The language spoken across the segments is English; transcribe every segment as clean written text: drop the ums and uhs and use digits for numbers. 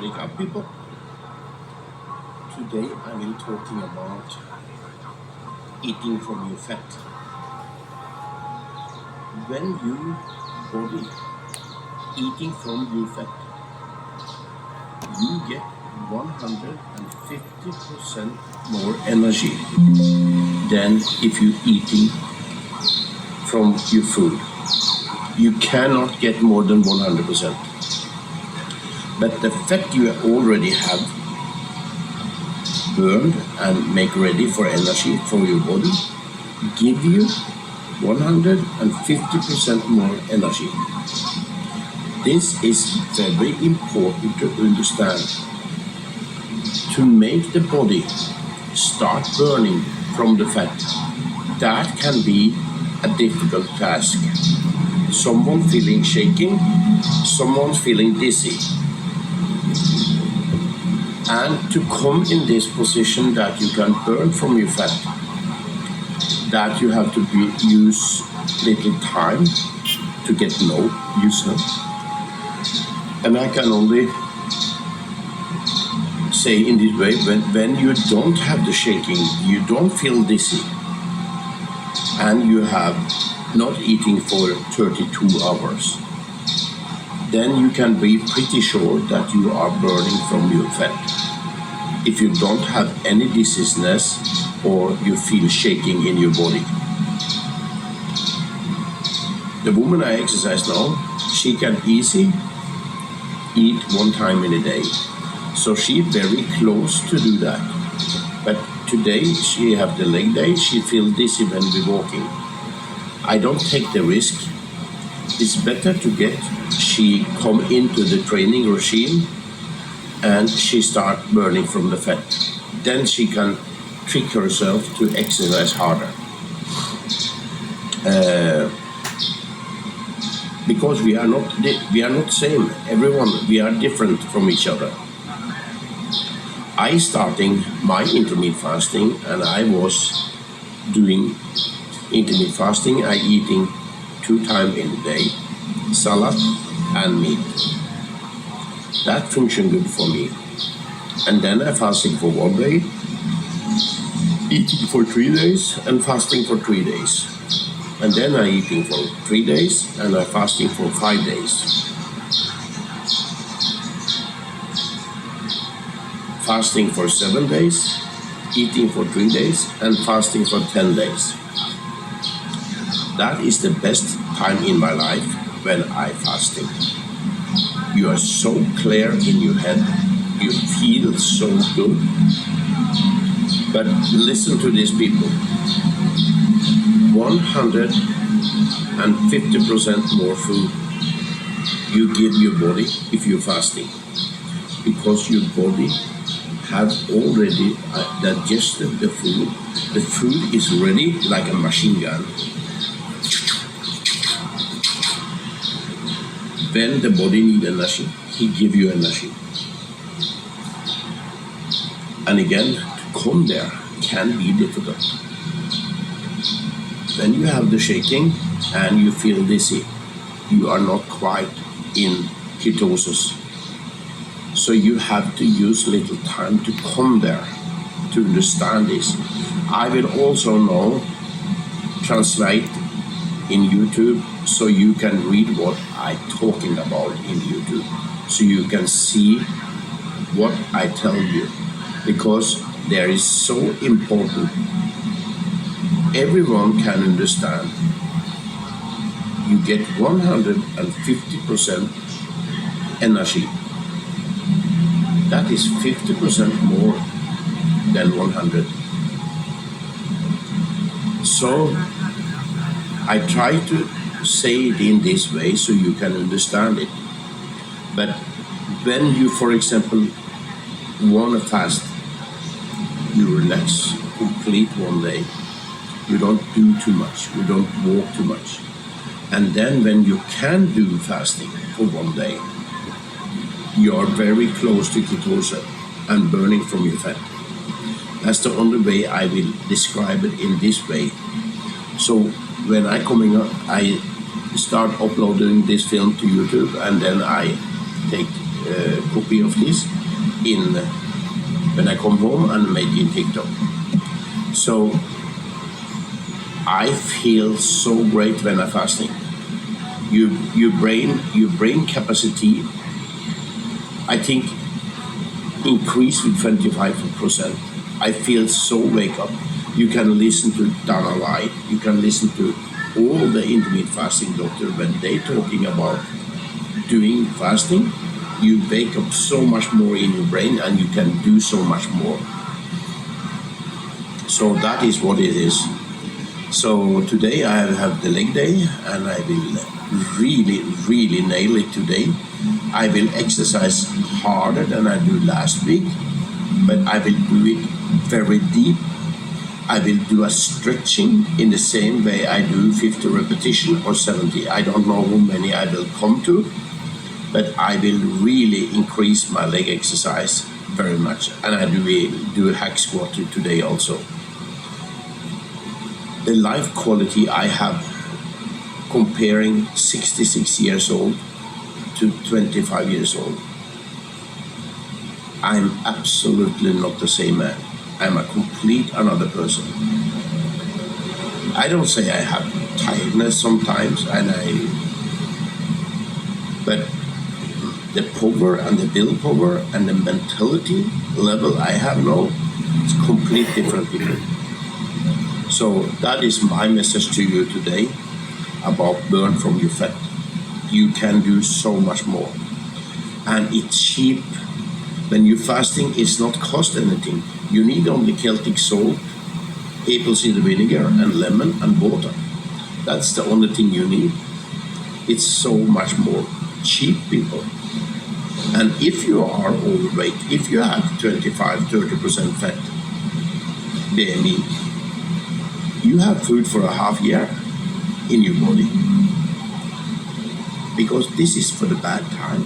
Wake up, people. Today I will talking about eating from your fat. When you body eating from your fat, you get 150% more energy than if you eating from your food. You cannot get more than 100%. But the fat you already have burned and make ready for energy for your body give you 150% more energy. This is very important to understand. To make the body start burning from the fat, that can be a difficult task. Someone feeling shaking, someone feeling dizzy. And to come in this position that you can burn from your fat, that you have to use little time to get used to. And I can only say in this way, when you don't have the shaking, you don't feel dizzy, and you have not eating for 32 hours, then you can be pretty sure that you are burning from your fat. If you don't have any dizziness or you feel shaking in your body. The woman I exercise now, she can easily eat one time in a day. So she's very close to do that. But today she have the leg day, she feel dizzy when we're walking. I don't take the risk. It's better to get she come into the training regime and she start burning from the fat. Then she can trick herself to exercise harder. Because we are not same. Everyone, we are different from each other. I starting my intermittent fasting, and I was doing intermittent fasting. I eating 2 times in a day, salad and meat. That functioned good for me. And then I fasting for 1 day, eating for 3 days, and fasting for 3 days. And then I eating for 3 days, and I fasting for 5 days. Fasting for 7 days, eating for 3 days, and fasting for 10 days. That is the best time in my life when I fasting. You are so clear in your head, you feel so good. But listen to these people. 150% more food you give your body if you're fasting, because your body have already digested the food. The food is ready like a machine gun. When the body needs energy, he give you energy. And again, to come there can be difficult. When you have the shaking and you feel dizzy, you are not quite in ketosis. So you have to use little time to come there, to understand this. I will also now translate in YouTube, so you can read what I'm talking about in YouTube, so you can see what I tell you, because there is so important. Everyone can understand. You get 150% energy. That is 50% more than 100. So I try to say it in this way so you can understand it. But when you, for example, want to fast, you relax, complete 1 day. You don't do too much, you don't walk too much. And then when you can do fasting for 1 day, you are very close to ketosis and burning from your fat. That's the only way I will describe it in this way. So when I coming up, I start uploading this film to YouTube, and then I take copy of this in when I come home and make it in TikTok. So I feel so great when I'm fasting. Your brain capacity, I think, increase with 25%. I feel so wake up. You can listen to Dana White. You can listen to all the intermittent fasting doctor when they talking about doing fasting. You wake up so much more in your brain and you can do so much more. So that is what it is. So today I have the leg day and I will really nail it today. I will exercise harder than I do last week, but I will do it very deep. I will do a stretching in the same way I do 50 repetition or 70. I don't know how many I will come to, but I will really increase my leg exercise very much. And I do a hack squat today also. The life quality I have comparing 66 years old to 25 years old, I'm absolutely not the same man. I'm a complete another person. I don't say I have tiredness sometimes, but the power and the willpower and the mentality level I have now is completely different people. So that is my message to you today about burn from your fat. You can do so much more, and it's cheap. When you're fasting, it's not cost anything. You need only Celtic salt, apple cider vinegar, and lemon and water. That's the only thing you need. It's so much more cheap, people. And if you are overweight, if you have 25-30% fat BMI, you have food for a half year in your body. Because this is for the bad time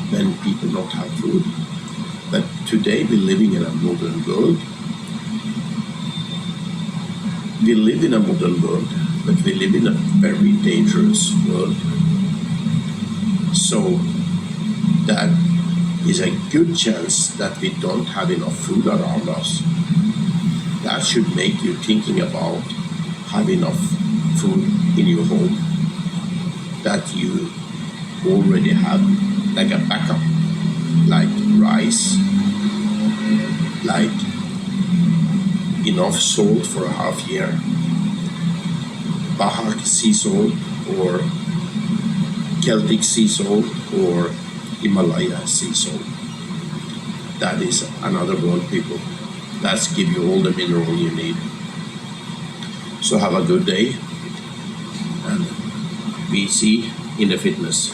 when people don't have food. But today we're living in a modern world. We live in a modern world, but we live in a very dangerous world. So that is a good chance that we don't have enough food around us. That should make you thinking about having enough food in your home that you already have, like a backup, like rice, like enough salt for a half year, Baja sea salt or Celtic sea salt or Himalaya sea salt. That is another world, people. That's give you all the mineral you need. So have a good day and we see in the fitness.